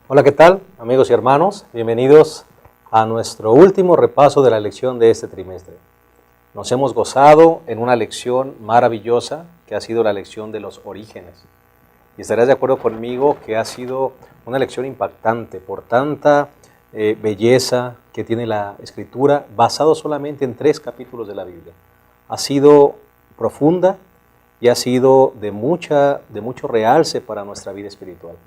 Hola, ¿qué tal, amigos y hermanos? Bienvenidos a nuestro último repaso de la lección de este trimestre. Nos hemos gozado en una lección maravillosa que ha sido la lección de los orígenes. Y estarás de acuerdo conmigo que ha sido una lección impactante por tanta belleza que tiene la Escritura, basado solamente en 3 capítulos de la Biblia. Ha sido profunda y ha sido de mucho realce para nuestra vida espiritual.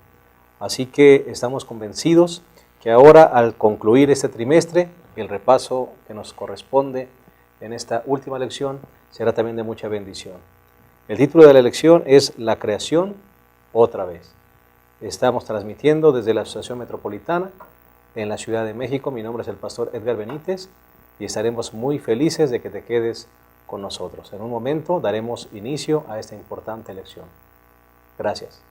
Así que estamos convencidos que ahora, al concluir este trimestre, el repaso que nos corresponde en esta última lección será también de mucha bendición. El título de la lección es La creación otra vez. Estamos transmitiendo desde la Asociación Metropolitana en la Ciudad de México. Mi nombre es el pastor Edgar Benítez y estaremos muy felices de que te quedes con nosotros. En un momento daremos inicio a esta importante lección. Gracias.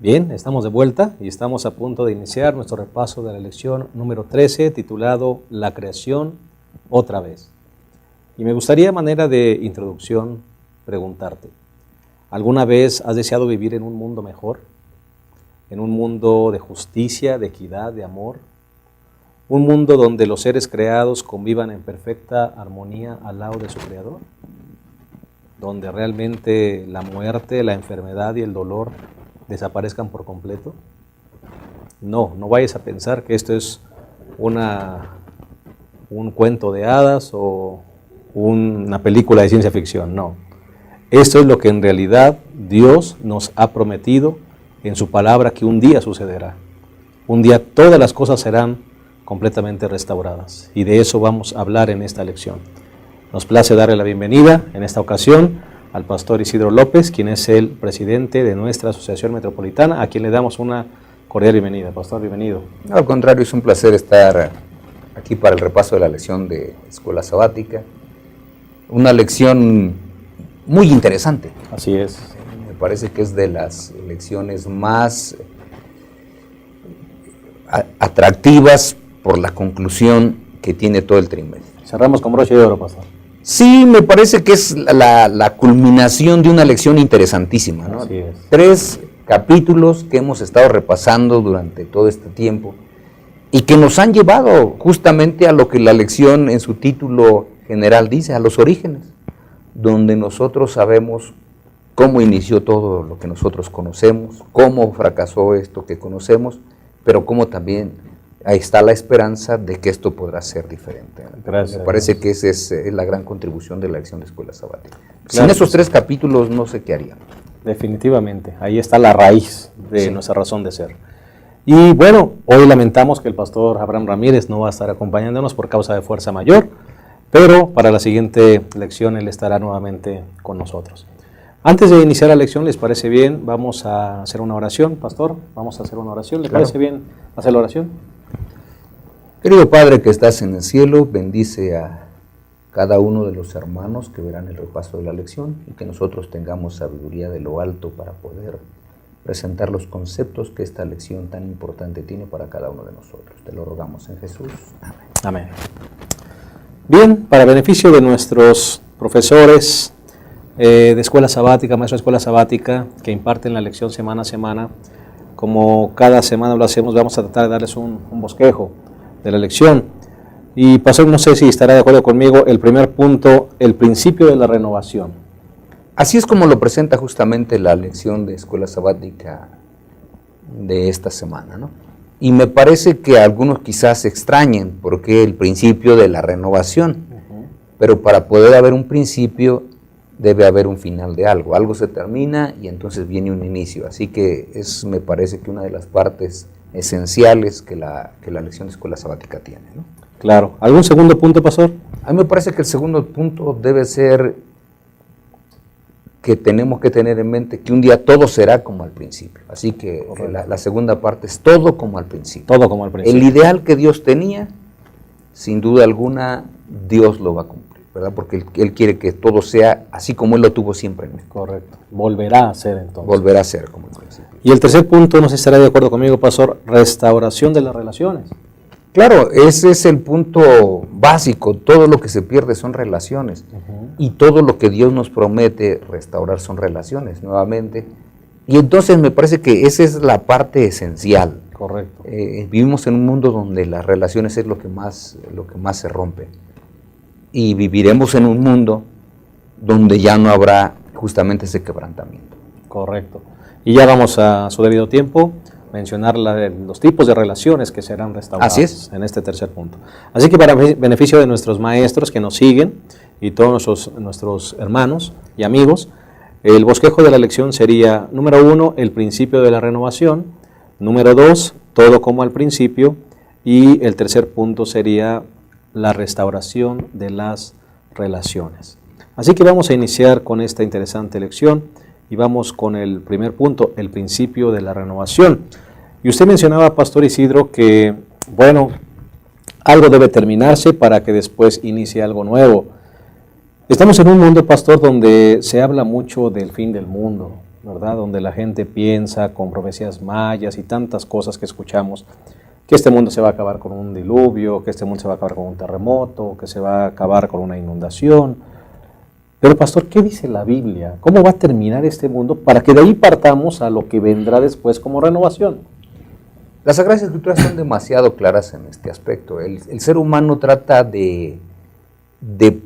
Bien, estamos de vuelta y estamos a punto de iniciar nuestro repaso de la lección número 13, titulado La creación otra vez. Y me gustaría, a manera de introducción, preguntarte, ¿alguna vez has deseado vivir en un mundo mejor? ¿En un mundo de justicia, de equidad, de amor? ¿Un mundo donde los seres creados convivan en perfecta armonía al lado de su Creador? ¿Donde realmente la muerte, la enfermedad y el dolor desaparezcan por completo? No vayas a pensar que esto es un cuento de hadas o una película de ciencia ficción, no. Esto es lo que en realidad Dios nos ha prometido en su palabra que un día sucederá. Un día todas las cosas serán completamente restauradas y de eso vamos a hablar en esta lección. Nos place darle la bienvenida en esta ocasión al pastor Isidro López, quien es el presidente de nuestra Asociación Metropolitana, a quien le damos una cordial bienvenida. Pastor, bienvenido. No, al contrario, es un placer estar aquí para el repaso de la lección de Escuela Sabática. Una lección muy interesante. Así es. Me parece que es de las lecciones más atractivas por la conclusión que tiene todo el trimestre. Cerramos con broche de oro, pastor. Sí, me parece que es la culminación de una lección interesantísima, ¿no? Así es. 3 capítulos que hemos estado repasando durante todo este tiempo y que nos han llevado justamente a lo que la lección en su título general dice, a los orígenes, donde nosotros sabemos cómo inició todo lo que nosotros conocemos, cómo fracasó esto que conocemos, pero cómo también ahí está la esperanza de que esto podrá ser diferente. Gracias. Me parece que esa es la gran contribución de la lección de Escuela Sabática. Claro. Sin esos 3 capítulos no sé qué haríamos. Definitivamente, ahí está la raíz de nuestra razón de ser. Y bueno, hoy lamentamos que el pastor Abraham Ramírez no va a estar acompañándonos por causa de fuerza mayor, pero para la siguiente lección él estará nuevamente con nosotros. Antes de iniciar la lección, ¿les parece bien? Vamos a hacer una oración, pastor. Vamos a hacer una oración. ¿Le parece bien hacer la oración? Querido Padre que estás en el cielo, bendice a cada uno de los hermanos que verán el repaso de la lección y que nosotros tengamos sabiduría de lo alto para poder presentar los conceptos que esta lección tan importante tiene para cada uno de nosotros. Te lo rogamos en Jesús. Amén. Amén. Bien, para beneficio de nuestros profesores de Escuela Sabática, maestros de Escuela Sabática, que imparten la lección semana a semana, como cada semana lo hacemos, vamos a tratar de darles un bosquejo de la lección. Y pastor, no sé si estará de acuerdo conmigo, el primer punto, el principio de la renovación. Así es como lo presenta justamente la lección de Escuela Sabática de esta semana, ¿no? Y me parece que algunos quizás se extrañen porque el principio de la renovación, pero para poder haber un principio debe haber un final de algo. Algo se termina y entonces viene un inicio. Así que me parece que una de las partes esenciales que la lección de Escuela Sabática tiene, ¿no? Claro. ¿Algún segundo punto, pastor? A mí me parece que el segundo punto debe ser que tenemos que tener en mente que un día todo será como al principio. Así que la segunda parte es todo como al principio. Todo como al principio. El ideal que Dios tenía sin duda alguna Dios lo va a cumplir, ¿verdad? Porque Él quiere que todo sea así como Él lo tuvo siempre en Él. Correcto. Volverá a ser entonces. Volverá a ser como el principio. Y el tercer punto, no sé si estará de acuerdo conmigo, pastor, restauración de las relaciones. Claro, ese es el punto básico. Todo lo que se pierde son relaciones. Y todo lo que Dios nos promete restaurar son relaciones, nuevamente. Y entonces me parece que esa es la parte esencial. Correcto. Vivimos en un mundo donde las relaciones es lo que más se rompe. Y viviremos en un mundo donde ya no habrá justamente ese quebrantamiento. Correcto. Y ya vamos a su debido tiempo mencionar los tipos de relaciones que serán restauradas. Así es. En este tercer punto. Así que para beneficio de nuestros maestros que nos siguen y todos nuestros hermanos y amigos, el bosquejo de la lección sería, número 1, el principio de la renovación, número 2, todo como al principio, y el tercer punto sería la restauración de las relaciones. Así que vamos a iniciar con esta interesante lección y vamos con el primer punto, el principio de la renovación. Y usted mencionaba, Pastor Isidro, que, bueno, algo debe terminarse para que después inicie algo nuevo. Estamos en un mundo, pastor, donde se habla mucho del fin del mundo, ¿verdad? Donde la gente piensa con profecías mayas y tantas cosas que escuchamos, que este mundo se va a acabar con un diluvio, que este mundo se va a acabar con un terremoto, que se va a acabar con una inundación. Pero, pastor, ¿qué dice la Biblia? ¿Cómo va a terminar este mundo para que de ahí partamos a lo que vendrá después como renovación? Las Sagradas Escrituras son demasiado claras en este aspecto. El ser humano trata de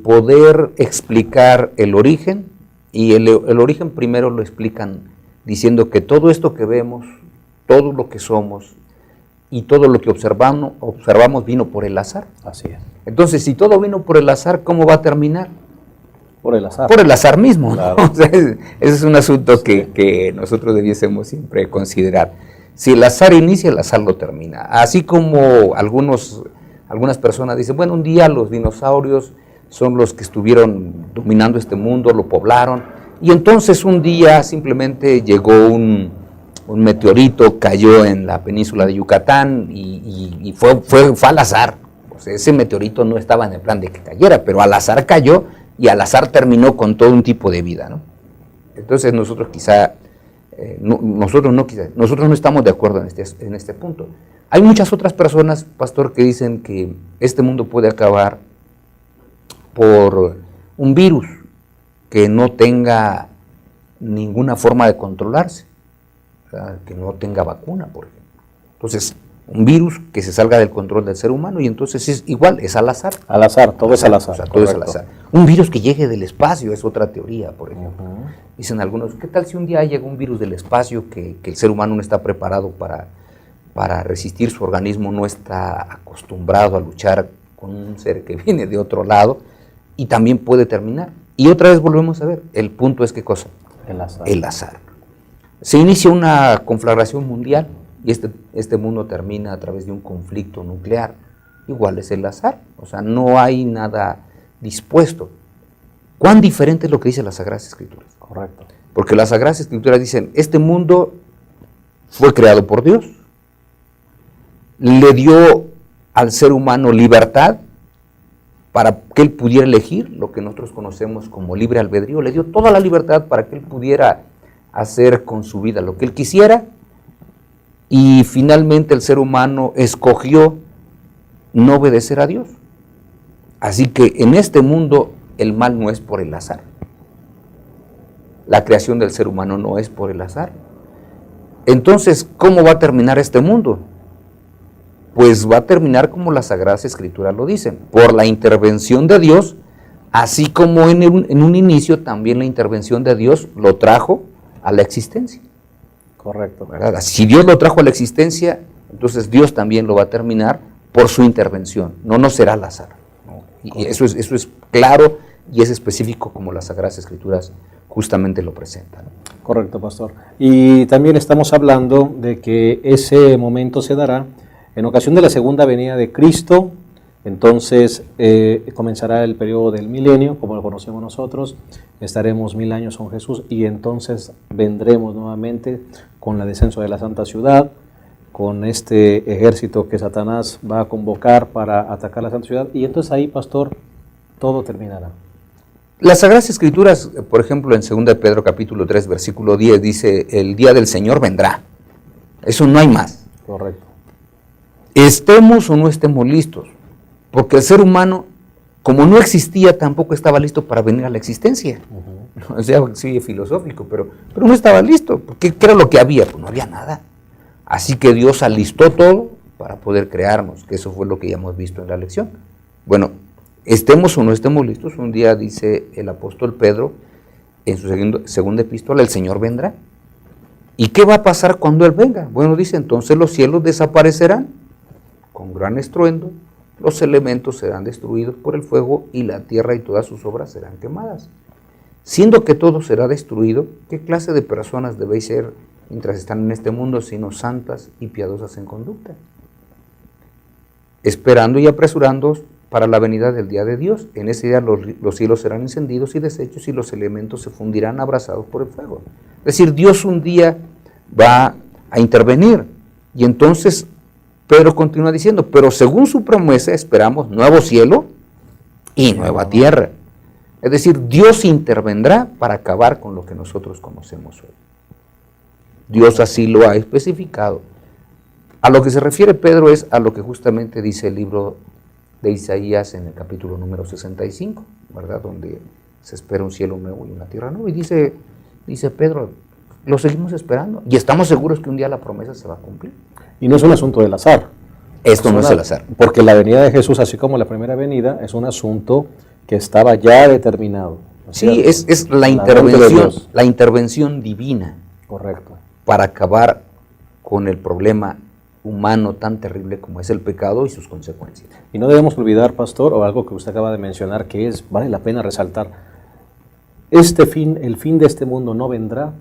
poder explicar el origen, y el origen primero lo explican diciendo que todo esto que vemos, todo lo que somos y todo lo que observamos vino por el azar. Así es. Entonces, si todo vino por el azar, ¿cómo va a terminar? Por el azar. Por el azar mismo, Claro. ¿no? O sea, ese es un asunto que nosotros debiésemos siempre considerar. Si el azar inicia, el azar lo termina. Así como algunas personas dicen, bueno, un día los dinosaurios son los que estuvieron dominando este mundo, lo poblaron, y entonces un día simplemente llegó un meteorito, cayó en la península de Yucatán y fue al azar. O sea, ese meteorito no estaba en el plan de que cayera, pero al azar cayó y al azar terminó con todo un tipo de vida, ¿no? Entonces nosotros nosotros no estamos de acuerdo en este punto. Hay muchas otras personas, pastor, que dicen que este mundo puede acabar por un virus que no tenga ninguna forma de controlarse, o sea, que no tenga vacuna, por ejemplo. Entonces, un virus que se salga del control del ser humano y entonces es igual, es al azar. Al azar, todo es al azar. O sea, todo es al azar. Un virus que llegue del espacio es otra teoría, por ejemplo. Dicen algunos, ¿qué tal si un día llega un virus del espacio que el ser humano no está preparado para resistir? Su organismo no está acostumbrado a luchar con un ser que viene de otro lado y también puede terminar. Y otra vez volvemos a ver, el punto es ¿qué cosa? El azar. El azar. Se inicia una conflagración mundial y este mundo termina a través de un conflicto nuclear. Igual es el azar, o sea, no hay nada dispuesto. ¿Cuán diferente es lo que dicen las Sagradas Escrituras? Correcto. Porque las Sagradas Escrituras dicen, este mundo fue creado por Dios, le dio al ser humano libertad para que él pudiera elegir lo que nosotros conocemos como libre albedrío, le dio toda la libertad para que él pudiera hacer con su vida lo que él quisiera, y finalmente el ser humano escogió no obedecer a Dios. Así que en este mundo el mal no es por el azar. La creación del ser humano no es por el azar. Entonces, ¿cómo va a terminar este mundo? Pues va a terminar como las Sagradas Escrituras lo dicen, por la intervención de Dios, así como en un inicio también la intervención de Dios lo trajo a la existencia. Correcto. ¿Verdad? Si Dios lo trajo a la existencia, entonces Dios también lo va a terminar por su intervención, no será al azar. Y eso es claro y es específico como las Sagradas Escrituras justamente lo presentan. Correcto, pastor. Y también estamos hablando de que ese momento se dará en ocasión de la segunda venida de Cristo. Entonces comenzará el periodo del milenio, como lo conocemos nosotros, estaremos 1000 años con Jesús y entonces vendremos nuevamente con el descenso de la Santa Ciudad, con este ejército que Satanás va a convocar para atacar la Santa Ciudad, y entonces ahí, pastor, todo terminará. Las Sagradas Escrituras, por ejemplo, en 2 de Pedro capítulo 3, versículo 10, dice, el día del Señor vendrá. Eso no hay más. Correcto. Estemos o no estemos listos, porque el ser humano, como no existía, tampoco estaba listo para venir a la existencia. O sea, sí, filosófico, pero no estaba listo. ¿Qué era lo que había? Pues no había nada. Así que Dios alistó todo para poder crearnos, que eso fue lo que ya hemos visto en la lección. Bueno, estemos o no estemos listos, un día dice el apóstol Pedro en su segunda epístola, el Señor vendrá. ¿Y qué va a pasar cuando Él venga? Bueno, dice, entonces los cielos desaparecerán con gran estruendo, los elementos serán destruidos por el fuego y la tierra y todas sus obras serán quemadas. Siendo que todo será destruido, ¿qué clase de personas debéis ser mientras están en este mundo, sino santas y piadosas en conducta? Esperando y apresurándoos para la venida del día de Dios. En ese día los cielos serán encendidos y deshechos y los elementos se fundirán abrasados por el fuego. Es decir, Dios un día va a intervenir. Y entonces Pedro continúa diciendo, pero según su promesa esperamos nuevo cielo y nueva tierra. Es decir, Dios intervendrá para acabar con lo que nosotros conocemos hoy. Dios así lo ha especificado. A lo que se refiere Pedro es a lo que justamente dice el libro de Isaías en el capítulo número 65, ¿verdad? Donde se espera un cielo nuevo y una tierra nueva. Y dice Pedro, lo seguimos esperando y estamos seguros que un día la promesa se va a cumplir. Y no es un asunto del azar. Esto no es el azar. Porque la venida de Jesús, así como la primera venida, es un asunto que estaba ya determinado. Sí, es la intervención divina. Correcto. Para acabar con el problema humano tan terrible como es el pecado y sus consecuencias. Y no debemos olvidar, pastor, o algo que usted acaba de mencionar, que vale la pena resaltar, el fin de este mundo no vendrá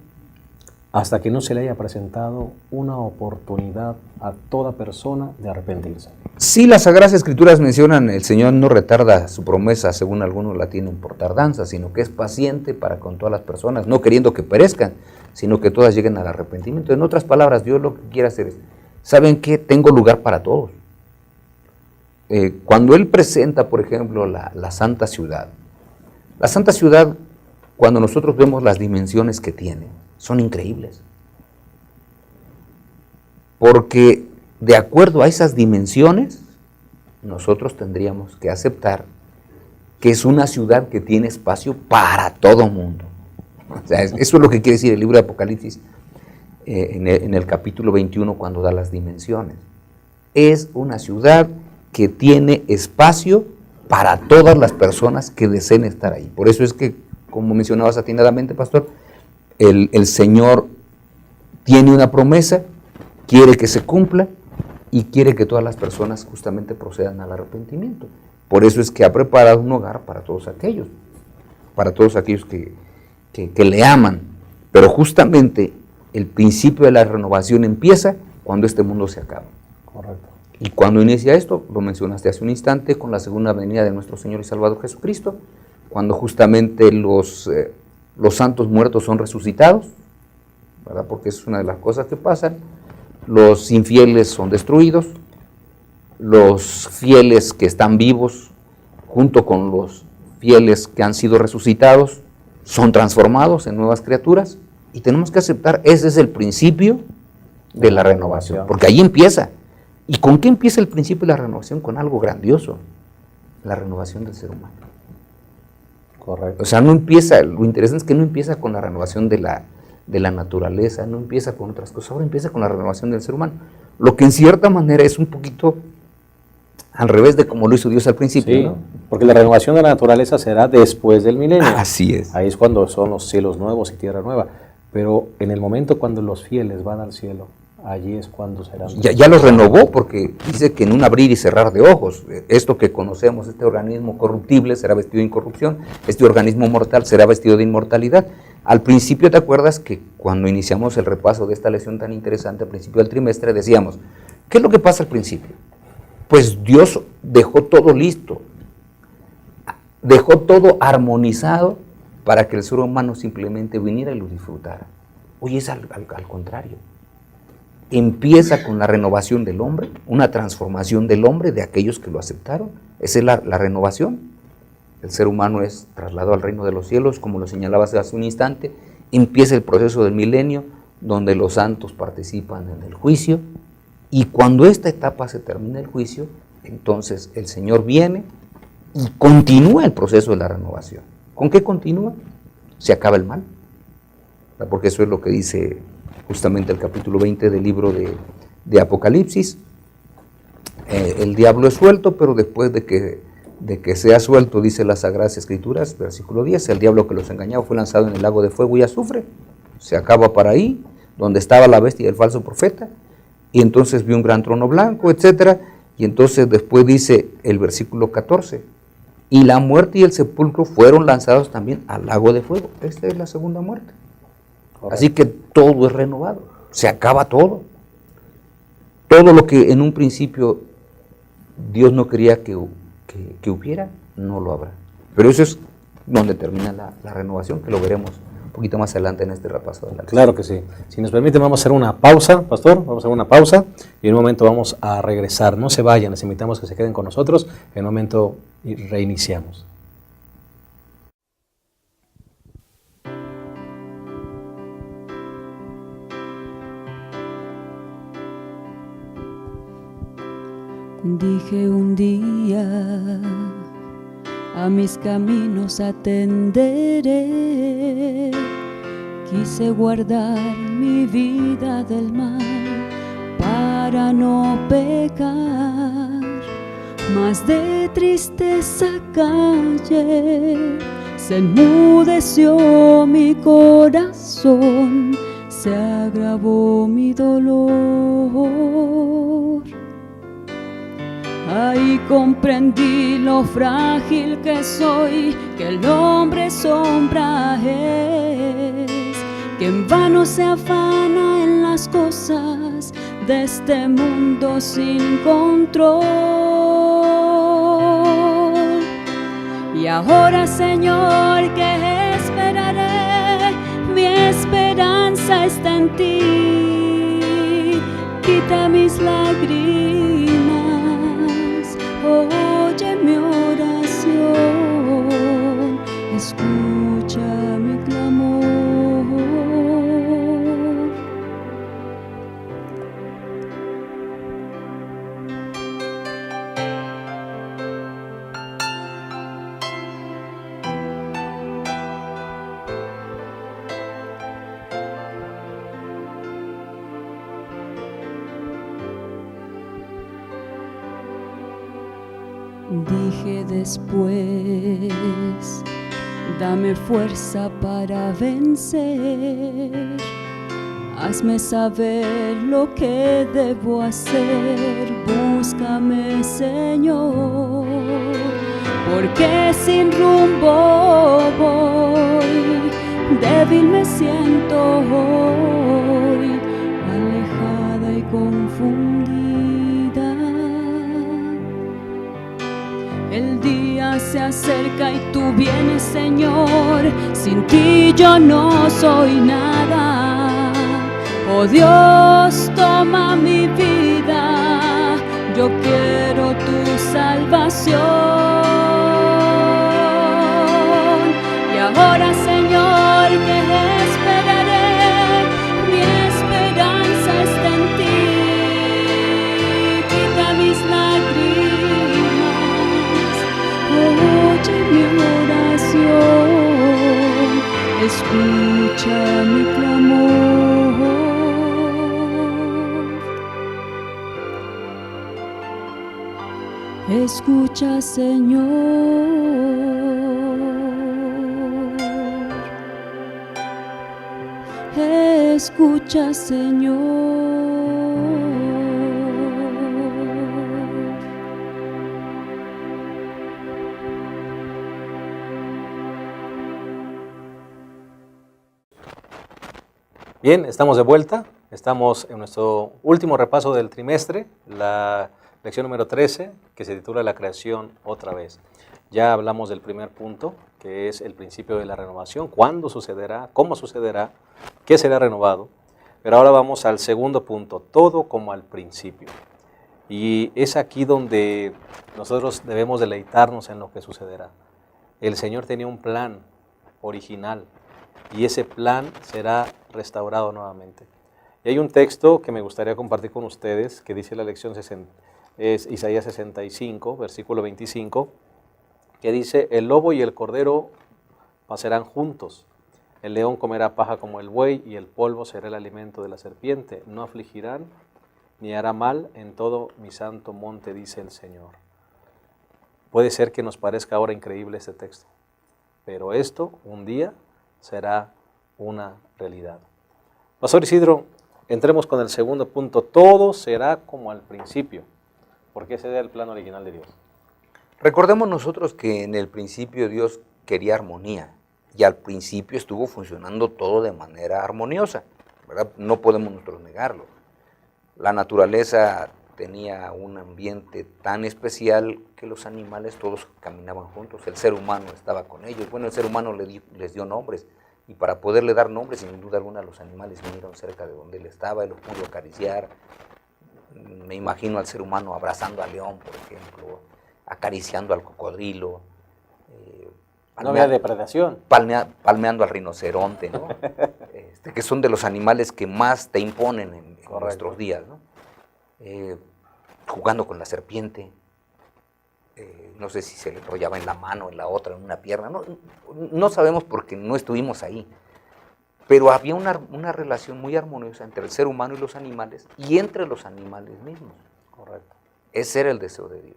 hasta que no se le haya presentado una oportunidad a toda persona de arrepentirse. Sí, las Sagradas Escrituras mencionan, el Señor no retarda su promesa, según algunos la tienen por tardanza, sino que es paciente para con todas las personas, no queriendo que perezcan, sino que todas lleguen al arrepentimiento. En otras palabras, Dios lo que quiere hacer es, ¿saben qué? Tengo lugar para todos. Cuando Él presenta, por ejemplo, la Santa Ciudad, cuando nosotros vemos las dimensiones que tiene, son increíbles. Porque de acuerdo a esas dimensiones, nosotros tendríamos que aceptar que es una ciudad que tiene espacio para todo mundo. O sea, eso es lo que quiere decir el libro de Apocalipsis en el capítulo 21 cuando da las dimensiones. Es una ciudad que tiene espacio para todas las personas que deseen estar ahí. Por eso es que, como mencionabas atinadamente, pastor, el Señor tiene una promesa, quiere que se cumpla y quiere que todas las personas justamente procedan al arrepentimiento. Por eso es que ha preparado un hogar para todos aquellos que le aman. Pero justamente el principio de la renovación empieza cuando este mundo se acaba. Correcto. Y cuando inicia esto, lo mencionaste hace un instante, con la segunda venida de nuestro Señor y Salvador Jesucristo, cuando justamente los santos muertos son resucitados, ¿verdad? Porque es una de las cosas que pasan. Los infieles son destruidos, los fieles que están vivos, junto con los fieles que han sido resucitados, son transformados en nuevas criaturas, y tenemos que aceptar, ese es el principio de la renovación, porque ahí empieza. ¿Y con qué empieza el principio de la renovación? Con algo grandioso, la renovación del ser humano. Correcto. O sea, no empieza, lo interesante es que no empieza con la renovación de la naturaleza, no empieza con otras cosas, ahora empieza con la renovación del ser humano. Lo que en cierta manera es un poquito al revés de como lo hizo Dios al principio, sí, ¿no? Porque la renovación de la naturaleza será después del milenio. Así es. Ahí es cuando son los cielos nuevos y tierra nueva. Pero en el momento cuando los fieles van al cielo, allí es cuando serán. Ya los renovó, porque dice que en un abrir y cerrar de ojos, esto que conocemos, este organismo corruptible será vestido de incorrupción, este organismo mortal será vestido de inmortalidad. Al principio, ¿te acuerdas que cuando iniciamos el repaso de esta lección tan interesante, al principio del trimestre, decíamos, ¿qué es lo que pasa al principio? Pues Dios dejó todo listo, dejó todo armonizado para que el ser humano simplemente viniera y lo disfrutara. Hoy es al contrario. empieza con la renovación del hombre, una transformación del hombre, de aquellos que lo aceptaron. Esa es la renovación. El ser humano es trasladado al reino de los cielos, como lo señalabas hace un instante. Empieza el proceso del milenio, donde los santos participan en el juicio, y cuando esta etapa se termina el juicio, entonces el Señor viene y continúa el proceso de la renovación. ¿Con qué continúa? Se acaba el mal, porque eso es lo que dice justamente el capítulo 20 del libro de Apocalipsis. El diablo es suelto, pero después de que sea suelto, dice las Sagradas Escrituras, versículo 10, el diablo que los engañaba fue lanzado en el lago de fuego y azufre. Se acaba para ahí, donde estaba la bestia y el falso profeta, y entonces vio un gran trono blanco, etc. Y entonces después dice el versículo 14, y la muerte y el sepulcro fueron lanzados también al lago de fuego. Esta es la segunda muerte. Correcto. Así que todo es renovado, se acaba todo. Todo lo que en un principio Dios no quería que hubiera, no lo habrá. Pero eso es donde termina la renovación, que lo veremos un poquito más adelante en este repaso de la lección. Claro que sí. Si nos permite, vamos a hacer una pausa, pastor, vamos a hacer una pausa y en un momento vamos a regresar. No se vayan, les invitamos a que se queden con nosotros. En un momento reiniciamos. Dije un día, a mis caminos atenderé. Quise guardar mi vida del mal para no pecar. Mas de tristeza callé, se enmudeció mi corazón, se agravó mi dolor. Ahí comprendí lo frágil que soy, que el hombre sombra es, que en vano se afana en las cosas de este mundo sin control. Y ahora, Señor, ¿qué esperaré? Mi esperanza está en ti. Quita mis lágrimas, oye mi oración, escucha mi clamor. Dije después, dame fuerza para vencer, hazme saber lo que debo hacer, búscame, Señor, porque sin rumbo voy, débil me siento hoy, alejada y confundida. El día se acerca y tú vienes, Señor, sin ti yo no soy nada. Oh Dios, toma mi vida, yo quiero tu salvación. Y ahora, Señor, ¿qué esperaré? Mi esperanza está en ti. Quita mis lágrimas, oye mi oración, escucha mi clamor. Escucha, Señor, escucha, Señor. Bien, estamos de vuelta. Estamos en nuestro último repaso del trimestre, la lección número 13, que se titula La creación otra vez. Ya hablamos del primer punto, que es el principio de la renovación. ¿Cuándo sucederá? ¿Cómo sucederá? ¿Qué será renovado? Pero ahora vamos al segundo punto, todo como al principio. Y es aquí donde nosotros debemos deleitarnos en lo que sucederá. El Señor tenía un plan original y ese plan será restaurado nuevamente. Y hay un texto que me gustaría compartir con ustedes que dice la lección es Isaías 65, versículo 25, que dice: el lobo y el cordero pasarán juntos, el león comerá paja como el buey y el polvo será el alimento de la serpiente, no afligirán ni hará mal en todo mi santo monte, dice el Señor. Puede ser que nos parezca ahora increíble este texto, pero esto un día será una realidad. Pastor Isidro, entremos con el segundo punto, todo será como al principio, porque ese era el plan original de Dios. Recordemos nosotros que en el principio Dios quería armonía y al principio estuvo funcionando todo de manera armoniosa, ¿verdad? No podemos nosotros negarlo. La naturaleza tenía un ambiente tan especial que los animales todos caminaban juntos, el ser humano estaba con ellos. Bueno, el ser humano les dio nombres y para poderle dar nombres, sin duda alguna, los animales vinieron cerca de donde él estaba y los pudo acariciar. Me imagino al ser humano abrazando al león, por ejemplo, acariciando al cocodrilo. No había depredación. Palmeando al rinoceronte, ¿no? Que son de los animales que más te imponen en nuestros días, ¿no? Jugando con la serpiente, no sé si se le enrollaba en la mano, en la otra, en una pierna, no sabemos porque no estuvimos ahí, pero había una relación muy armoniosa entre el ser humano y los animales y entre los animales mismos. Correcto. Ese era el deseo de Dios.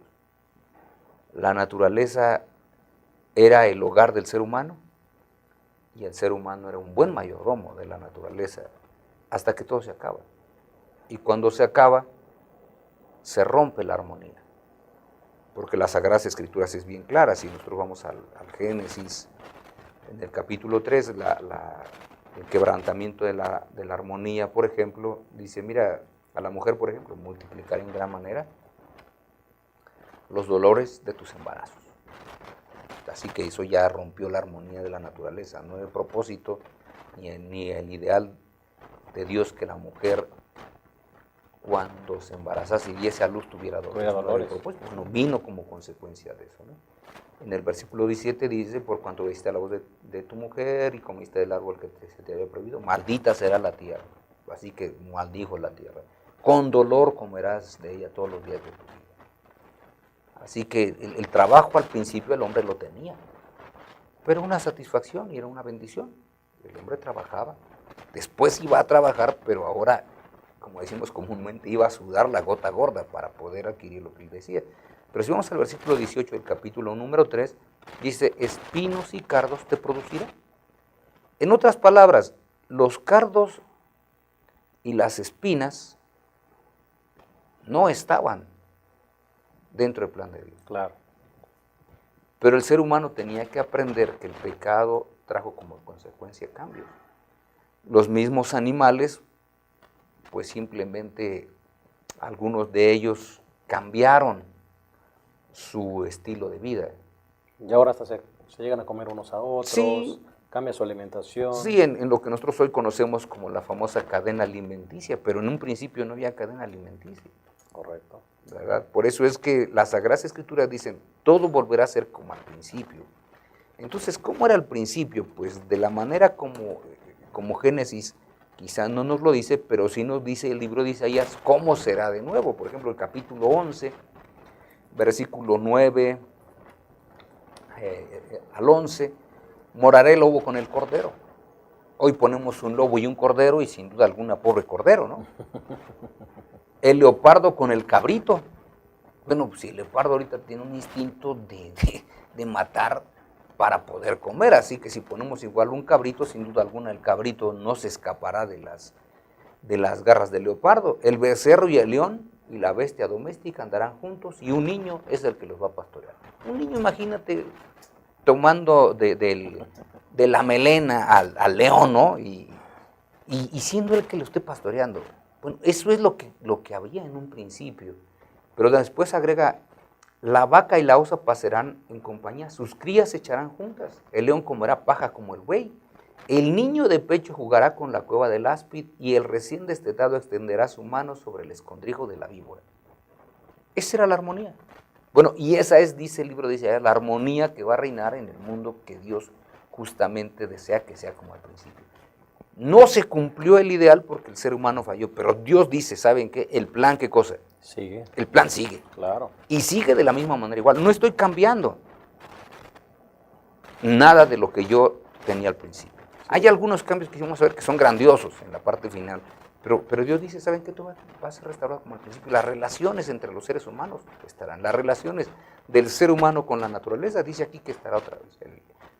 La naturaleza era el hogar del ser humano y el ser humano era un buen mayordomo de la naturaleza hasta que todo se acaba. Y cuando se acaba, se rompe la armonía. Porque las Sagradas Escrituras es bien clara. Si nosotros vamos al Génesis, en el capítulo 3, el quebrantamiento de la armonía, por ejemplo, dice, mira, a la mujer, por ejemplo, multiplicaré en gran manera los dolores de tus embarazos. Así que eso ya rompió la armonía de la naturaleza. No es el propósito ni el ideal de Dios que la mujer, cuando se embarazase y diese a luz, tuviera dolores. Pues no vino como consecuencia de eso, ¿no? En el versículo 17 dice, por cuanto oíste la voz de tu mujer y comiste del árbol que se te había prohibido, maldita será la tierra. Así que maldijo la tierra. Con dolor comerás de ella todos los días de tu vida. Así que el trabajo al principio el hombre lo tenía, pero era una satisfacción y era una bendición. El hombre trabajaba, después iba a trabajar, pero ahora, como decimos comúnmente, iba a sudar la gota gorda para poder adquirir lo que él decía. Pero si vamos al versículo 18 del capítulo número 3, dice, espinos y cardos te producirá. En otras palabras, los cardos y las espinas no estaban dentro del plan de Dios. Claro. Pero el ser humano tenía que aprender que el pecado trajo como consecuencia cambios. Los mismos animales, pues simplemente algunos de ellos cambiaron su estilo de vida. Y ahora hasta se llegan a comer unos a otros, Sí. Cambia su alimentación. Sí, en lo que nosotros hoy conocemos como la famosa cadena alimenticia, pero en un principio no había cadena alimenticia. Correcto. ¿Verdad? Por eso es que las Sagradas Escrituras dicen, todo volverá a ser como al principio. Entonces, ¿cómo era al principio? Pues de la manera como Génesis quizás no nos lo dice, pero sí nos dice el libro de Isaías cómo será de nuevo. Por ejemplo, el capítulo 11, versículo 9 al 11, morará el lobo con el cordero. Hoy ponemos un lobo y un cordero y sin duda alguna pobre cordero, ¿no? El leopardo con el cabrito. Bueno, pues si el leopardo ahorita tiene un instinto de matar para poder comer, así que si ponemos igual un cabrito, sin duda alguna el cabrito no se escapará de las garras del leopardo. El becerro y el león y la bestia doméstica andarán juntos y un niño es el que los va a pastorear. Un niño, imagínate, tomando de la melena al león, ¿no? Y siendo el que lo esté pastoreando. Bueno, eso es lo que había en un principio, pero después agrega, la vaca y la osa pasarán en compañía, sus crías se echarán juntas, el león comerá paja como el buey, El niño de pecho jugará con la cueva del áspid y el recién destetado extenderá su mano sobre el escondrijo de la víbora. Esa era la armonía. Bueno, y esa es, dice el libro de Isaías, la armonía que va a reinar en el mundo que Dios justamente desea que sea como al principio. No se cumplió el ideal porque el ser humano falló, pero Dios dice, ¿saben qué? El plan, ¿qué cosa? Sigue. El plan sigue. Claro. Y sigue de la misma manera igual. No estoy cambiando nada de lo que yo tenía al principio. Hay algunos cambios que vamos a ver que son grandiosos en la parte final, pero Dios dice, ¿saben qué? Tú vas a restaurar como al principio. Las relaciones entre los seres humanos estarán. Las relaciones del ser humano con la naturaleza, dice aquí que estará otra vez.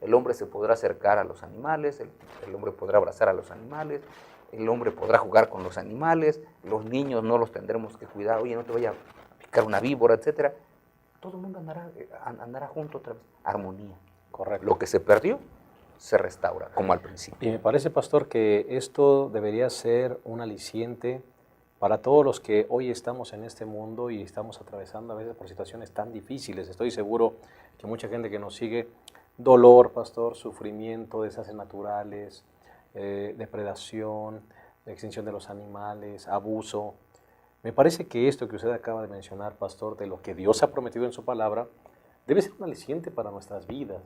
El hombre se podrá acercar a los animales, el hombre podrá abrazar a los animales, el hombre podrá jugar con los animales, los niños no los tendremos que cuidar, oye, no te vaya a picar una víbora, etcétera. Todo el mundo andará junto otra vez. Armonía. Correcto. Lo que se perdió se restaura, como al principio. Y me parece, pastor, que esto debería ser un aliciente para todos los que hoy estamos en este mundo y estamos atravesando a veces por situaciones tan difíciles. Estoy seguro que mucha gente que nos sigue, dolor, pastor, sufrimiento, desastres naturales, depredación, extinción de los animales, abuso. Me parece que esto que usted acaba de mencionar, pastor, de lo que Dios ha prometido en su palabra, debe ser un aliciente para nuestras vidas.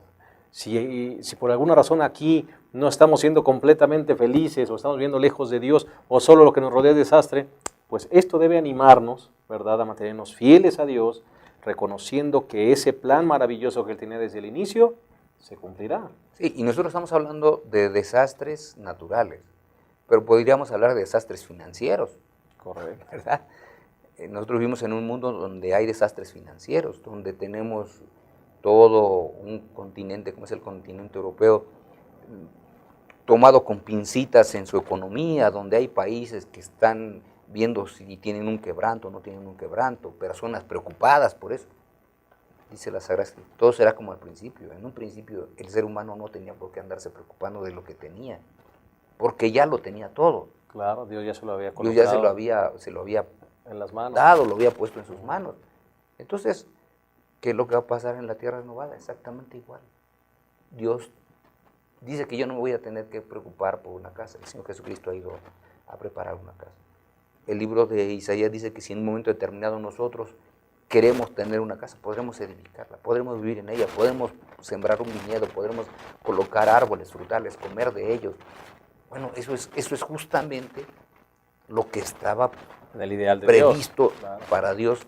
Si por alguna razón aquí no estamos siendo completamente felices o estamos viviendo lejos de Dios o solo lo que nos rodea es desastre, pues esto debe animarnos, ¿verdad?, a mantenernos fieles a Dios, reconociendo que ese plan maravilloso que Él tenía desde el inicio se cumplirá. Sí, y nosotros estamos hablando de desastres naturales, pero podríamos hablar de desastres financieros. Correcto. ¿Verdad? Nosotros vivimos en un mundo donde hay desastres financieros, donde tenemos todo un continente, como es el continente europeo, tomado con pincitas en su economía, donde hay países que están viendo si tienen un quebranto o no tienen un quebranto, personas preocupadas por eso. Dice la Sagrada Escritura, todo será como al principio. En un principio el ser humano no tenía por qué andarse preocupando de lo que tenía, porque ya lo tenía todo. Claro, Dios ya se lo había colocado. Dios ya se lo había en las manos. Dado, lo había puesto en sus manos. Entonces, ¿qué es lo que va a pasar en la tierra renovada? Exactamente igual. Dios dice que yo no me voy a tener que preocupar por una casa. El Señor Jesucristo ha ido a preparar una casa. El libro de Isaías dice que si en un momento determinado nosotros queremos tener una casa, podremos edificarla, podremos vivir en ella, podemos sembrar un viñedo, podremos colocar árboles frutales, comer de ellos. Bueno, eso es justamente lo que estaba el ideal de previsto Dios. Claro. Para Dios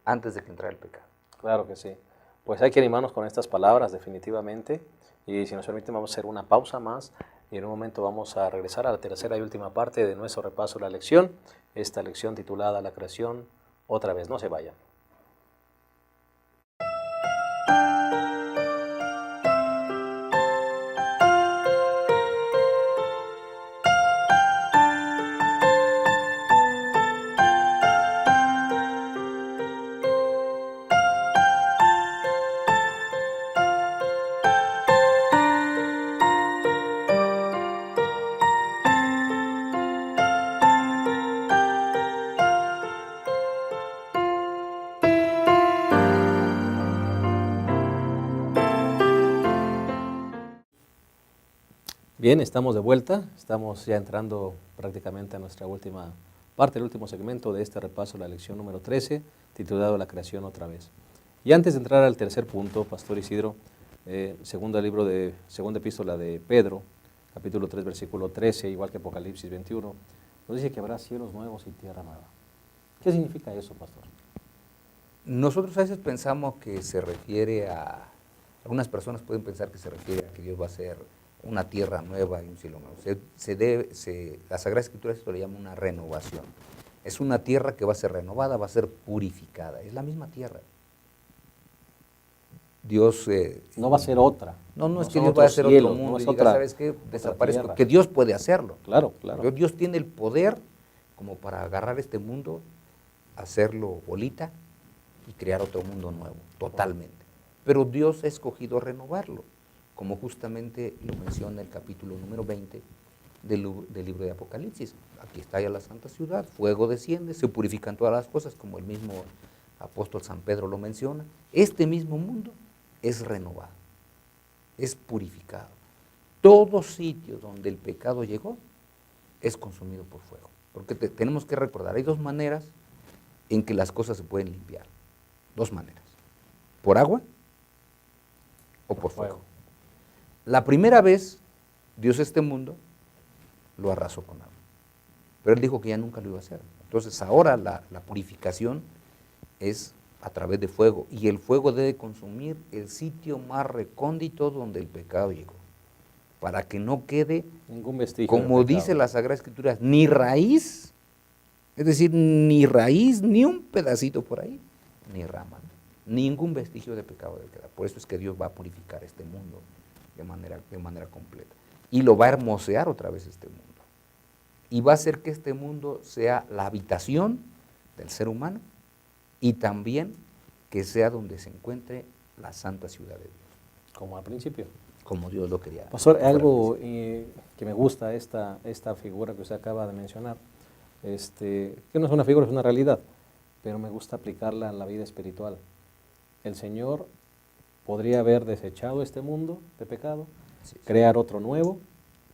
antes de que entrara el pecado. Claro que sí. Pues hay que animarnos con estas palabras definitivamente, y si nos permiten vamos a hacer una pausa más y en un momento vamos a regresar a la tercera y última parte de nuestro repaso de la lección, esta lección titulada La creación otra vez. No se vayan. Bien, estamos de vuelta, estamos ya entrando prácticamente a nuestra última parte, el último segmento de este repaso, la lección número 13, titulado La creación otra vez. Y antes de entrar al tercer punto, Pastor Isidro, segunda epístola de Pedro, capítulo 3, versículo 13, igual que Apocalipsis 21, nos dice que habrá cielos nuevos y tierra nueva. ¿Qué significa eso, Pastor? Nosotros a veces pensamos que se refiere algunas personas pueden pensar que se refiere a que Dios va a hacer una tierra nueva y un cielo nuevo. La Sagrada Escritura esto le llama una renovación. Es una tierra que va a ser renovada, va a ser purificada. Es la misma tierra. Dios... no va a ser otra. No es que Dios vaya a hacer otro mundo y diga, ¿sabes qué? Desaparezco. Tierra. Que Dios puede hacerlo. Claro, claro. Dios tiene el poder como para agarrar este mundo, hacerlo bolita y crear otro mundo nuevo, totalmente. Pero Dios ha escogido renovarlo, como justamente lo menciona el capítulo número 20 del libro de Apocalipsis. Aquí está ya la santa ciudad, fuego desciende, se purifican todas las cosas, como el mismo apóstol San Pedro lo menciona. Este mismo mundo es renovado, es purificado. todo sitio donde el pecado llegó es consumido por fuego. Porque tenemos que recordar, hay dos maneras en que las cosas se pueden limpiar. Dos maneras. Por agua o por fuego. La primera vez, Dios este mundo lo arrasó con agua. Pero Él dijo que ya nunca lo iba a hacer. Entonces ahora la purificación es a través de fuego. Y el fuego debe consumir el sitio más recóndito donde el pecado llegó. Para que no quede, ningún vestigio, como dice la Sagrada Escritura, ni raíz, es decir, ni raíz, ni un pedacito por ahí, ni rama, ningún vestigio de pecado debe quedar. Por eso es que Dios va a purificar este mundo de manera completa. Y lo va a hermosear otra vez este mundo. Y va a hacer que este mundo sea la habitación del ser humano y también que sea donde se encuentre la santa ciudad de Dios. Como al principio. Como Dios lo quería. Pastor, algo que me gusta esta figura que usted acaba de mencionar, que no es una figura, es una realidad, pero me gusta aplicarla a la vida espiritual. El Señor podría haber desechado este mundo de pecado, sí, crear otro nuevo,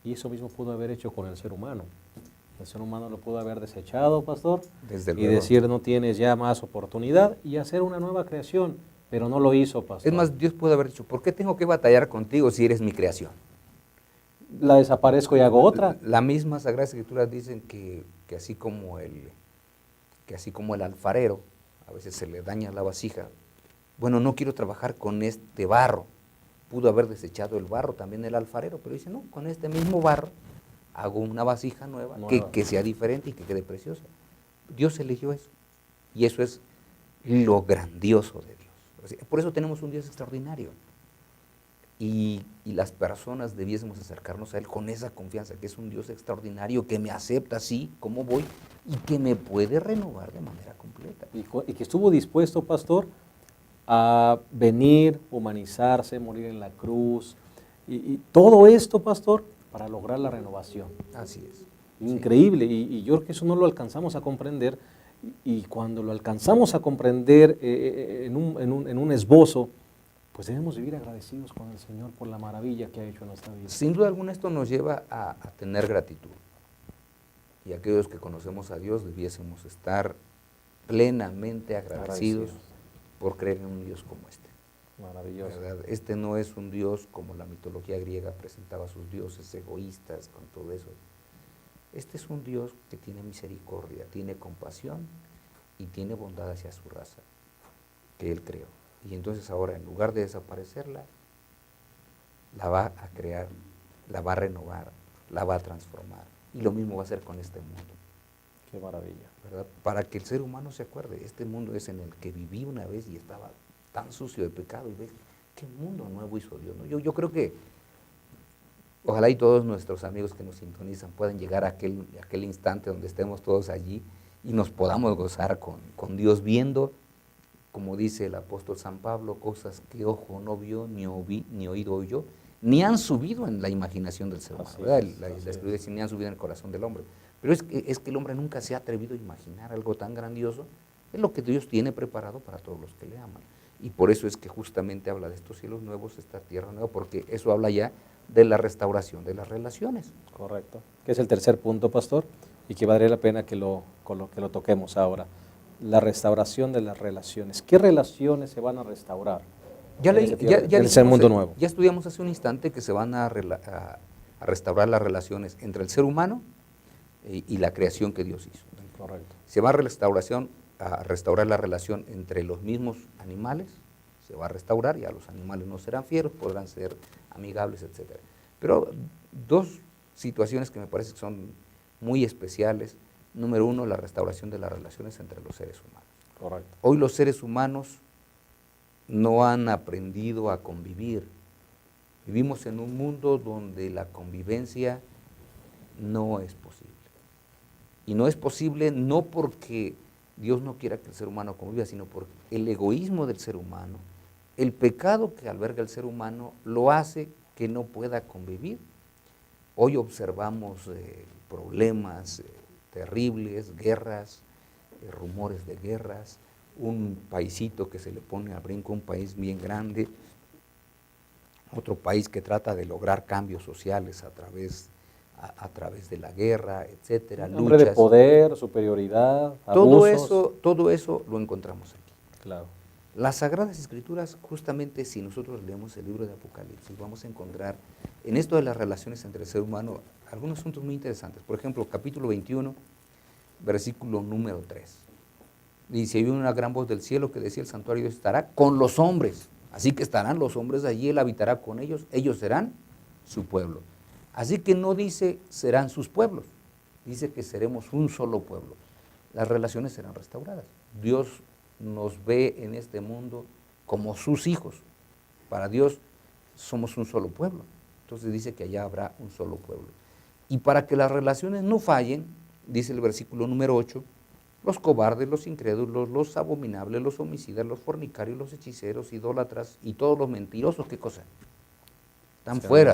y eso mismo pudo haber hecho con el ser humano. El ser humano lo pudo haber desechado, pastor, y decir no tienes ya más oportunidad y hacer una nueva creación, pero no lo hizo, pastor. Es más, Dios puede haber dicho, ¿por qué tengo que batallar contigo si eres mi creación? La desaparezco y hago otra. La misma Sagrada Escritura dicen que así como el alfarero, a veces se le daña la vasija, bueno, no quiero trabajar con este barro, pudo haber desechado el barro también el alfarero, pero dice, no, con este mismo barro hago una vasija nueva. Que sea diferente y que quede preciosa. Dios eligió eso, y eso es lo grandioso de Dios. Por eso tenemos un Dios extraordinario, y las personas debiésemos acercarnos a Él con esa confianza, que es un Dios extraordinario, que me acepta así como voy, y que me puede renovar de manera completa. Y que estuvo dispuesto, pastor, a venir, humanizarse, morir en la cruz, y todo esto, pastor, para lograr la renovación. Así es. Increíble, sí. Y yo creo que eso no lo alcanzamos a comprender, y cuando lo alcanzamos a comprender en un esbozo, pues debemos vivir agradecidos con el Señor por la maravilla que ha hecho en nuestra vida. Sin duda alguna esto nos lleva a tener gratitud, y aquellos que conocemos a Dios debiésemos estar plenamente agradecidos por creer en un Dios como este. Maravilloso. ¿Verdad? Este no es un Dios como la mitología griega presentaba a sus dioses egoístas con todo eso. Este es un Dios que tiene misericordia, tiene compasión y tiene bondad hacia su raza, que Él creó. Y entonces ahora, en lugar de desaparecerla, la va a crear, la va a renovar, la va a transformar. Y lo mismo va a hacer con este mundo. Qué maravilla. ¿Verdad? Para que el ser humano se acuerde, este mundo es en el que viví una vez y estaba tan sucio de pecado, y ves, qué mundo nuevo hizo Dios, ¿no? Yo creo que ojalá y todos nuestros amigos que nos sintonizan puedan llegar a aquel instante donde estemos todos allí y nos podamos gozar con Dios, viendo, como dice el apóstol San Pablo, cosas que ojo no vio, ni oído oyó, ni han subido en la imaginación del ser humano, ¿verdad? La Escritura dice, ni han subido en el corazón del hombre. Pero es que el hombre nunca se ha atrevido a imaginar algo tan grandioso. Es lo que Dios tiene preparado para todos los que le aman. Y por eso es que justamente habla de estos cielos nuevos, esta tierra nueva, porque eso habla ya de la restauración de las relaciones. Correcto. Que es el tercer punto, pastor, y que valdría la pena que lo toquemos ahora. La restauración de las relaciones. ¿Qué relaciones se van a restaurar? En ese mundo nuevo. Ya estudiamos hace un instante que se van a restaurar las relaciones entre el ser humano y la creación que Dios hizo. Correcto. Se va a restaurar la relación entre los mismos animales, se va a restaurar, ya los animales no serán fieros, podrán ser amigables, etc. Pero dos situaciones que me parece que son muy especiales. Número uno, la restauración de las relaciones entre los seres humanos. Correcto. Hoy los seres humanos no han aprendido a convivir. Vivimos en un mundo donde la convivencia no es posible. Y no es posible no porque Dios no quiera que el ser humano conviva, sino por el egoísmo del ser humano, el pecado que alberga el ser humano lo hace que no pueda convivir. Hoy observamos problemas terribles, guerras, rumores de guerras, un paisito que se le pone al brinco, un país bien grande, otro país que trata de lograr cambios sociales a través de la guerra, etcétera, Un hombre de luchas. poder, superioridad, Todo abusos. eso lo encontramos aquí. Claro. Las Sagradas Escrituras, justamente si nosotros leemos el libro de Apocalipsis, vamos a encontrar en esto de las relaciones entre el ser humano algunos asuntos muy interesantes. Por ejemplo, capítulo 21, versículo número 3. Dice, hay una gran voz del cielo que decía, el santuario de Dios estará con los hombres. Así que estarán los hombres allí, Él habitará con ellos serán su pueblo. Así que no dice serán sus pueblos, dice que seremos un solo pueblo. Las relaciones serán restauradas. Dios nos ve en este mundo como sus hijos. Para Dios somos un solo pueblo. Entonces dice que allá habrá un solo pueblo. Y para que las relaciones no fallen, dice el versículo número 8, los cobardes, los incrédulos, los abominables, los homicidas, los fornicarios, los hechiceros, idólatras y todos los mentirosos, ¿qué cosa? Están fuera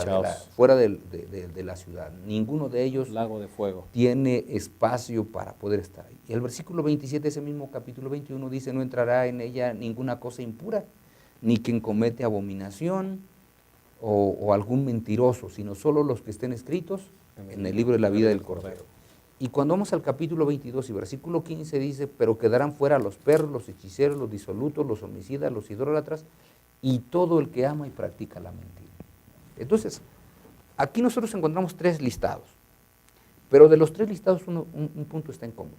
de la ciudad. Ninguno de ellos Lago de fuego. tiene espacio para poder estar ahí. Y el versículo 27 de ese mismo capítulo 21 dice, no entrará en ella ninguna cosa impura, ni quien comete abominación o algún mentiroso, sino solo los que estén escritos en el libro de la vida del Cordero. Y cuando vamos al capítulo 22 y versículo 15 dice, pero quedarán fuera los perros, los hechiceros, los disolutos, los homicidas, los idólatras y todo el que ama y practica la mentira. Entonces, aquí nosotros encontramos 3 listados, pero de los 3 listados un punto está en común.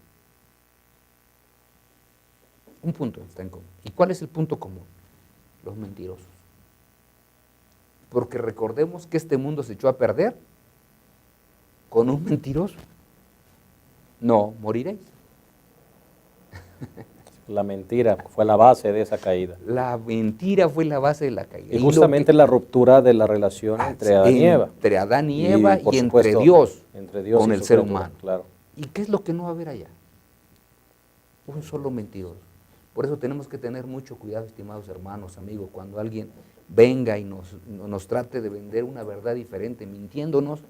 Un punto está en común. ¿Y cuál es el punto común? Los mentirosos. Porque recordemos que este mundo se echó a perder con un mentiroso. No moriréis. La mentira fue la base de esa caída. La mentira fue la base de la caída. Y justamente la ruptura de la relación entre Adán y Eva. Entre Adán y Eva por y supuesto, entre Dios con y el su ser criatura, humano. Claro. ¿Y qué es lo que no va a haber allá? Un solo mentiroso. Por eso tenemos que tener mucho cuidado, estimados hermanos, amigos, cuando alguien venga y nos trate de vender una verdad diferente, mintiéndonos.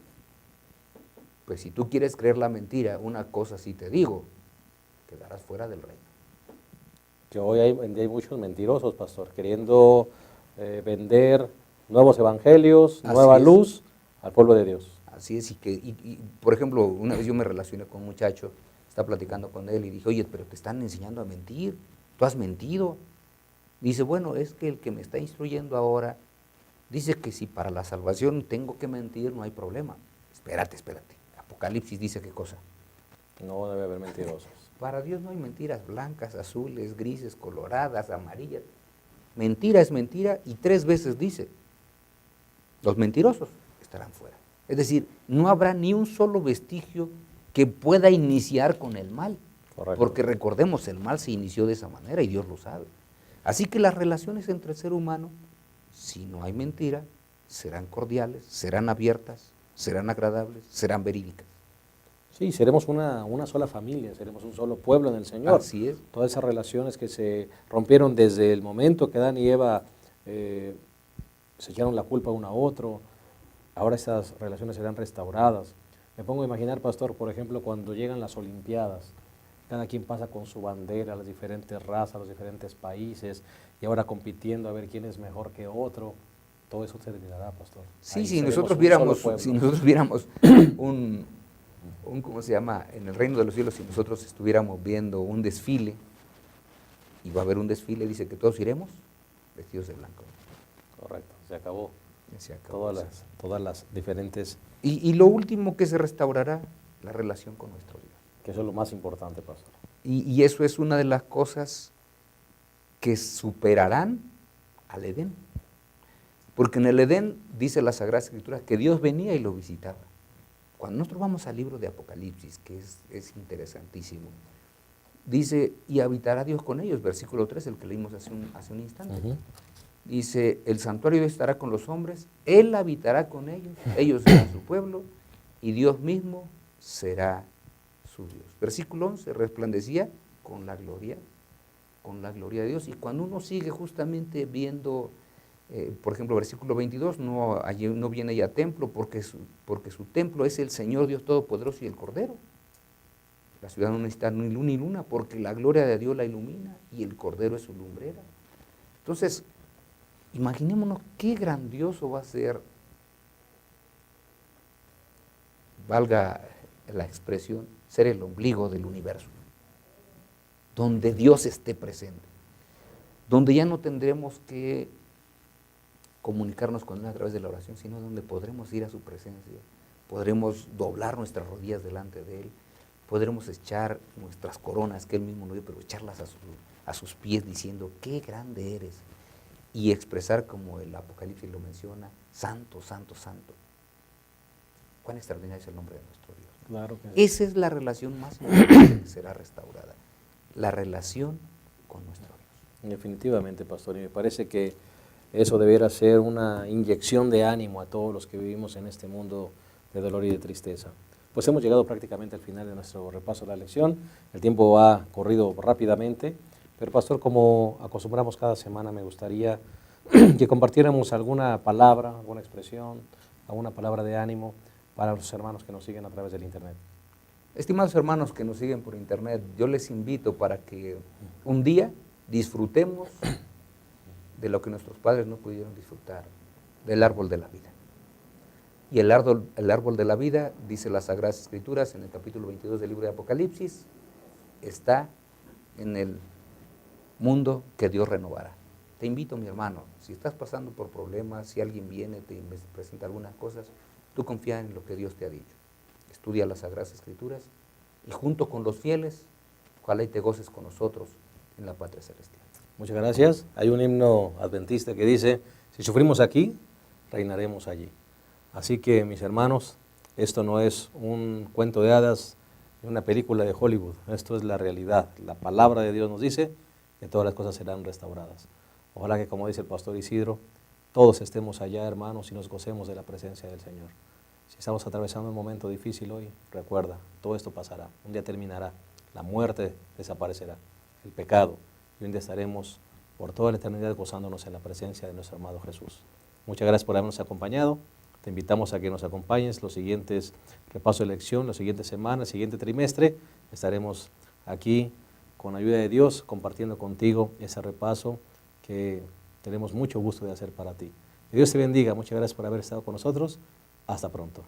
Pues si tú quieres creer la mentira, una cosa sí te digo, quedarás fuera del reino. Que hoy hay muchos mentirosos, pastor, queriendo vender nuevos evangelios, nueva luz al pueblo de Dios. Así es, y por ejemplo, una vez yo me relacioné con un muchacho, estaba platicando con él y dije, oye, pero te están enseñando a mentir, tú has mentido. Dice, bueno, es que el que me está instruyendo ahora, dice que si para la salvación tengo que mentir, no hay problema. Espérate. Apocalipsis dice qué cosa. No debe haber mentirosos. Para Dios no hay mentiras blancas, azules, grises, coloradas, amarillas. Mentira es mentira y 3 veces dice, los mentirosos estarán fuera. Es decir, no habrá ni un solo vestigio que pueda iniciar con el mal. Correcto. Porque recordemos, el mal se inició de esa manera y Dios lo sabe. Así que las relaciones entre el ser humano, si no hay mentira, serán cordiales, serán abiertas, serán agradables, serán verídicas. Sí, seremos una sola familia, seremos un solo pueblo en el Señor. Así es. Todas esas relaciones que se rompieron desde el momento que Adán y Eva se echaron la culpa uno a otro, ahora esas relaciones serán restauradas. Me pongo a imaginar, pastor, por ejemplo, cuando llegan las Olimpiadas, cada quien pasa con su bandera, las diferentes razas, los diferentes países, y ahora compitiendo a ver quién es mejor que otro. Todo eso se terminará, pastor. Sí, si nosotros viéramos ¿cómo se llama? En el reino de los cielos, si nosotros estuviéramos viendo un desfile, y va a haber un desfile, dice que todos iremos vestidos de blanco. Correcto, se acabó. Se acabó. Todas las diferentes... Y lo último que se restaurará, la relación con nuestro Dios. Que eso es lo más importante, pastor. Y eso es una de las cosas que superarán al Edén. Porque en el Edén, dice la Sagrada Escritura, que Dios venía y lo visitaba. Cuando nosotros vamos al libro de Apocalipsis, que es interesantísimo, dice, y habitará Dios con ellos, versículo 3, el que leímos hace un instante. Dice, el santuario estará con los hombres, Él habitará con ellos serán su pueblo, y Dios mismo será su Dios. Versículo 11, resplandecía con la gloria de Dios. Y cuando uno sigue justamente viendo, por ejemplo, versículo 22, no viene ya templo, porque su templo es el Señor Dios Todopoderoso y el Cordero. La ciudad no necesita ni luz ni luna, porque la gloria de Dios la ilumina y el Cordero es su lumbrera. Entonces, Imaginémonos qué grandioso va a ser, valga la expresión, ser el ombligo del universo, donde Dios esté presente, donde ya no tendremos que comunicarnos con Él a través de la oración, sino donde podremos ir a su presencia, podremos doblar nuestras rodillas delante de Él, podremos echar nuestras coronas que Él mismo nos dio, pero echarlas a sus pies diciendo, qué grande eres, y expresar como el Apocalipsis lo menciona, santo, santo, santo. Cuán extraordinario es el nombre de nuestro Dios. Claro que sí. Esa es la relación más importante que será restaurada, la relación con nuestro Dios. Definitivamente, pastor, y me parece que eso debiera ser una inyección de ánimo a todos los que vivimos en este mundo de dolor y de tristeza. Pues hemos llegado prácticamente al final de nuestro repaso de la lección. El tiempo ha corrido rápidamente, pero pastor, como acostumbramos cada semana, me gustaría que compartiéramos alguna palabra, alguna expresión, alguna palabra de ánimo para los hermanos que nos siguen a través del internet. Estimados hermanos que nos siguen por internet, yo les invito para que un día disfrutemos de lo que nuestros padres no pudieron disfrutar, del árbol de la vida. Y el árbol de la vida, dice las Sagradas Escrituras en el capítulo 22 del libro de Apocalipsis, está en el mundo que Dios renovará. Te invito, mi hermano, si estás pasando por problemas, si alguien viene, te presenta algunas cosas, tú confía en lo que Dios te ha dicho. Estudia las Sagradas Escrituras y junto con los fieles, ojalá y te goces con nosotros en la patria celestial. Muchas gracias. Hay un himno adventista que dice, si sufrimos aquí, reinaremos allí. Así que, mis hermanos, esto no es un cuento de hadas, ni una película de Hollywood. Esto es la realidad. La palabra de Dios nos dice que todas las cosas serán restauradas. Ojalá que, como dice el pastor Isidro, todos estemos allá, hermanos, y nos gocemos de la presencia del Señor. Si estamos atravesando un momento difícil hoy, recuerda, todo esto pasará. Un día terminará. La muerte desaparecerá. El pecado. Y un día estaremos por toda la eternidad gozándonos en la presencia de nuestro amado Jesús. Muchas gracias por habernos acompañado. Te invitamos a que nos acompañes los siguientes repasos de lección, las siguientes semanas, el siguiente trimestre. Estaremos aquí con ayuda de Dios compartiendo contigo ese repaso que tenemos mucho gusto de hacer para ti. Que Dios te bendiga. Muchas gracias por haber estado con nosotros. Hasta pronto.